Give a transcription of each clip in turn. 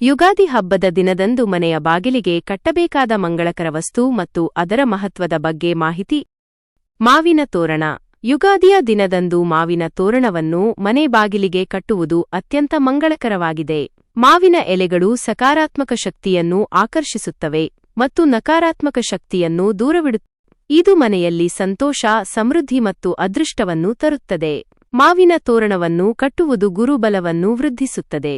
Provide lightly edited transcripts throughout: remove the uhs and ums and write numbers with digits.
ಯುಗಾದಿ ಹಬ್ಬದ ದಿನದಂದು ಮನೆಯ ಬಾಗಿಲಿಗೆ ಕಟ್ಟಬೇಕಾದ ಮಂಗಳಕರ ವಸ್ತು ಮತ್ತು ಅದರ ಮಹತ್ವದ ಬಗ್ಗೆ ಮಾಹಿತಿ. ಮಾವಿನ ತೋರಣ. ಯುಗಾದಿಯ ದಿನದಂದು ಮಾವಿನ ತೋರಣವನ್ನು ಮನೆ ಬಾಗಿಲಿಗೆ ಕಟ್ಟುವುದು ಅತ್ಯಂತ ಮಂಗಳಕರವಾಗಿದೆ. ಮಾವಿನ ಎಲೆಗಳು ಸಕಾರಾತ್ಮಕ ಶಕ್ತಿಯನ್ನು ಆಕರ್ಷಿಸುತ್ತವೆ ಮತ್ತು ನಕಾರಾತ್ಮಕ ಶಕ್ತಿಯನ್ನು ದೂರವಿಡುತ್ತವೆ. ಇದು ಮನೆಯಲ್ಲಿ ಸಂತೋಷ, ಸಮೃದ್ಧಿ ಮತ್ತು ಅದೃಷ್ಟವನ್ನು ತರುತ್ತದೆ. ಮಾವಿನ ತೋರಣವನ್ನು ಕಟ್ಟುವುದು ಗುರುಬಲವನ್ನು ವೃದ್ಧಿಸುತ್ತದೆ.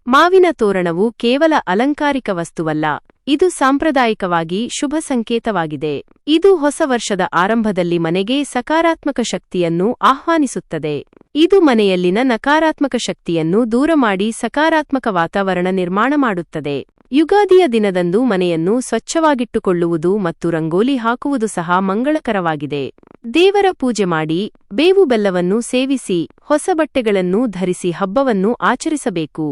ಮಾವಿನ ತೋರಣವು ಕೇವಲ ಅಲಂಕಾರಿಕ ವಸ್ತುವಲ್ಲ, ಇದು ಸಾಂಪ್ರದಾಯಿಕವಾಗಿ ಶುಭ ಸಂಕೇತವಾಗಿದೆ. ಇದು ಹೊಸ ವರ್ಷದ ಆರಂಭದಲ್ಲಿ ಮನೆಗೆ ಸಕಾರಾತ್ಮಕ ಶಕ್ತಿಯನ್ನು ಆಹ್ವಾನಿಸುತ್ತದೆ. ಇದು ಮನೆಯಲ್ಲಿನ ನಕಾರಾತ್ಮಕ ಶಕ್ತಿಯನ್ನು ದೂರ ಮಾಡಿ ಸಕಾರಾತ್ಮಕ ವಾತಾವರಣ ನಿರ್ಮಾಣ ಮಾಡುತ್ತದೆ. ಯುಗಾದಿಯ ದಿನದಂದು ಮನೆಯನ್ನು ಸ್ವಚ್ಛವಾಗಿಟ್ಟುಕೊಳ್ಳುವುದು ಮತ್ತು ರಂಗೋಲಿ ಹಾಕುವುದು ಸಹ ಮಂಗಳಕರವಾಗಿದೆ. ದೇವರ ಪೂಜೆ ಮಾಡಿ, ಬೇವು ಬೆಲ್ಲವನ್ನು ಸೇವಿಸಿ, ಹೊಸ ಬಟ್ಟೆಗಳನ್ನು ಧರಿಸಿ ಹಬ್ಬವನ್ನು ಆಚರಿಸಬೇಕು.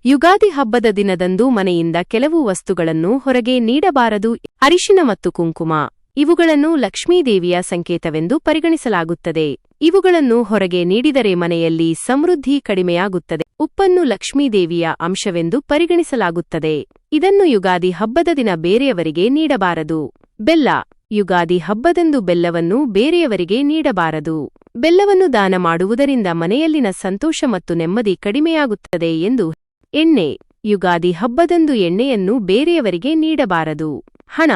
ಯುಗಾದಿ ಹಬ್ಬದ ದಿನದಂದು ಮನೆಯಿಂದ ಕೆಲವು ವಸ್ತುಗಳನ್ನು ಹೊರಗೆ ನೀಡಬಾರದು. ಅರಿಶಿನ ಮತ್ತು ಕುಂಕುಮ, ಇವುಗಳನ್ನು ಲಕ್ಷ್ಮೀದೇವಿಯ ಸಂಕೇತವೆಂದು ಪರಿಗಣಿಸಲಾಗುತ್ತದೆ. ಇವುಗಳನ್ನು ಹೊರಗೆ ನೀಡಿದರೆ ಮನೆಯಲ್ಲಿ ಸಮೃದ್ಧಿ ಕಡಿಮೆಯಾಗುತ್ತದೆ. ಉಪ್ಪನ್ನು ಲಕ್ಷ್ಮೀದೇವಿಯ ಅಂಶವೆಂದು ಪರಿಗಣಿಸಲಾಗುತ್ತದೆ. ಇದನ್ನು ಯುಗಾದಿ ಹಬ್ಬದ ದಿನ ಬೇರೆಯವರಿಗೆ ನೀಡಬಾರದು. ಬೆಲ್ಲ. ಯುಗಾದಿ ಹಬ್ಬದಂದು ಬೆಲ್ಲವನ್ನು ಬೇರೆಯವರಿಗೆ ನೀಡಬಾರದು. ಬೆಲ್ಲವನ್ನು ದಾನ ಮಾಡುವುದರಿಂದ ಮನೆಯಲ್ಲಿನ ಸಂತೋಷ ಮತ್ತು ನೆಮ್ಮದಿ ಕಡಿಮೆಯಾಗುತ್ತದೆ ಎಂದು. ಎಣ್ಣೆ. ಯುಗಾದಿ ಹಬ್ಬದಂದು ಎಣ್ಣೆಯನ್ನು ಬೇರೆಯವರಿಗೆ ನೀಡಬಾರದು. ಹಣ.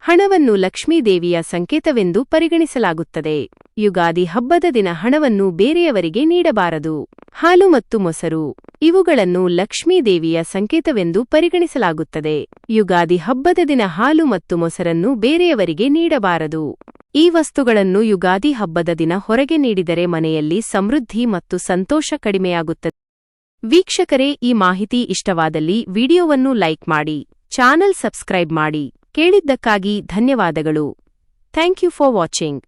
ಹಣವನ್ನು ಲಕ್ಷ್ಮೀದೇವಿಯ ಸಂಕೇತವೆಂದು ಪರಿಗಣಿಸಲಾಗುತ್ತದೆ. ಯುಗಾದಿ ಹಬ್ಬದ ದಿನ ಹಣವನ್ನು ಬೇರೆಯವರಿಗೆ ನೀಡಬಾರದು. ಹಾಲು ಮತ್ತು ಮೊಸರು, ಇವುಗಳನ್ನು ಲಕ್ಷ್ಮೀದೇವಿಯ ಸಂಕೇತವೆಂದು ಪರಿಗಣಿಸಲಾಗುತ್ತದೆ. ಯುಗಾದಿ ಹಬ್ಬದ ದಿನ ಹಾಲು ಮತ್ತು ಮೊಸರನ್ನು ಬೇರೆಯವರಿಗೆ ನೀಡಬಾರದು. ಈ ವಸ್ತುಗಳನ್ನು ಯುಗಾದಿ ಹಬ್ಬದ ದಿನ ಹೊರಗೆ ನೀಡಿದರೆ ಮನೆಯಲ್ಲಿ ಸಮೃದ್ಧಿ ಮತ್ತು ಸಂತೋಷ ಕಡಿಮೆಯಾಗುತ್ತದೆ. ವೀಕ್ಷಕರೇ, ಈ ಮಾಹಿತಿ ಇಷ್ಟವಾದಲ್ಲಿ ವಿಡಿಯೋವನ್ನು ಲೈಕ್ ಮಾಡಿ, ಚಾನೆಲ್ ಸಬ್ಸ್ಕ್ರೈಬ್ ಮಾಡಿ. ಕೇಳಿದ್ದಕ್ಕಾಗಿ ಧನ್ಯವಾದಗಳು. Thank you for watching.